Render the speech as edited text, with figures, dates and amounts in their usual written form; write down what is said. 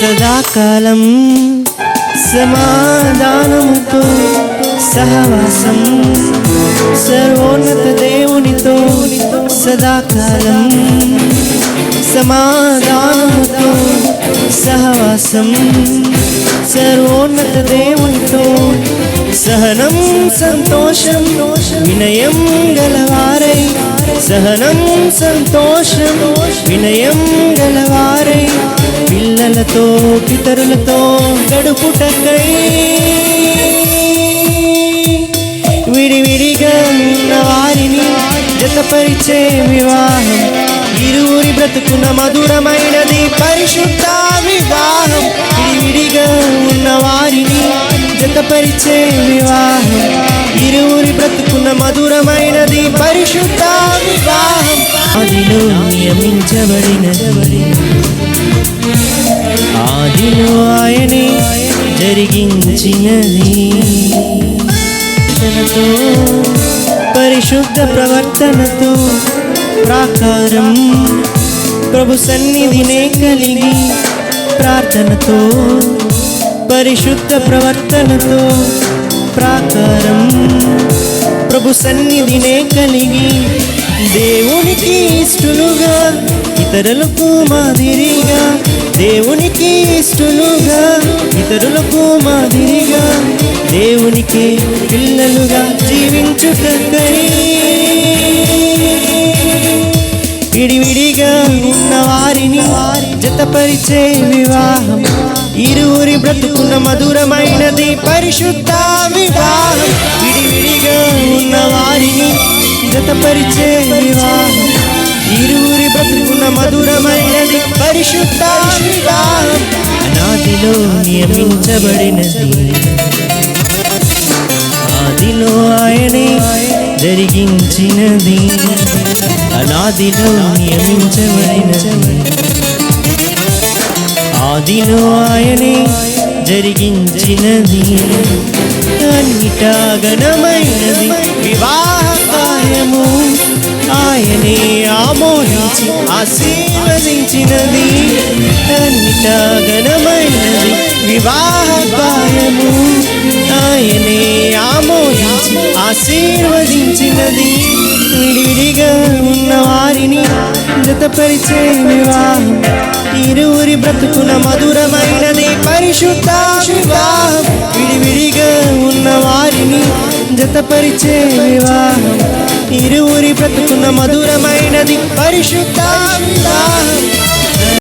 సదాకాలం సమాధానముతో సహవాసం సర్వోన్నత దేవునితో సదాకాలం సమాధానముతో సహవాసం సర్వోన్నత దేవునితో సహనం సంతోషం వినయం గలవారై సహనం సంతోషం వినయం గలవారై పిల్లలతో పితరులతో గడుపుటకై విడివిడిగా ఉన్న వారిని జతపరిచే వివాహం ఇరువురి బ్రతుకున మధురమైనది పరిశుద్ధ వివాహం విడివిడిగా ఉన్న వారిని జతపరిచే వివాహం ఇరువురి బ్రతుకున మధురమైనది పరిశుద్ధ వివాహం ఆదిలో నియమించబడినది ఆదిలో ఆయనే జరిగించినది పరిశుద్ధ ప్రవర్తనతో ప్రాకారం ప్రభు సన్నిధినే కలిగి ప్రార్థనతో పరిశుద్ధ ప్రవర్తనతో ప్రాకారం ప్రభు సన్నిధినే కలిగి దేవునికి ఇష్టలుగా ఇతరులకు మాదిరిగా దేవునికి ఇష్టలుగా ఇతరులకు మాదిరిగా దేవునికి పిల్లలుగా జీవించుటకై విడివిడిగా ఉన్న వారిని జతపరిచే వివాహం ఇరువురి బ్రతుకున్న మధురమైనది పరిశుద్ధ వివాహం విడివిడిగా ఉన్న వారిని జతపరిచే వివాహం ఇరువురి బ్రతుకున్న మధురమైనది పరిశుద్ధ వివాహం అనాదిలో నియమించబడినది ఆదిలో ఆయనే జరిగించినది అనాదిలో నియమించబడినది ఆదిలో ఆయనే జరిగించినది అన్నిటా ఘనమైనది వివాహ కార్యము ఆయనే ఆమోదించి ఆశీర్వదించినది అన్నిటా ఘనమైనది వివాహ కార్యము ఆయనే ఆమోదించి ఆశీర్వదించినది విడివిడిగా ఉన్న వారిని జతపరిచే వివాహం ఇరువురి బ్రతుకున మధురమైనది పరిశుద్ధ వివాహం విడివిడిగా ఉన్న వారిని జతపరిచే వివాహం ఇరువురి బ్రతుకున మధురమైనది పరిశుద్ధ వివాహం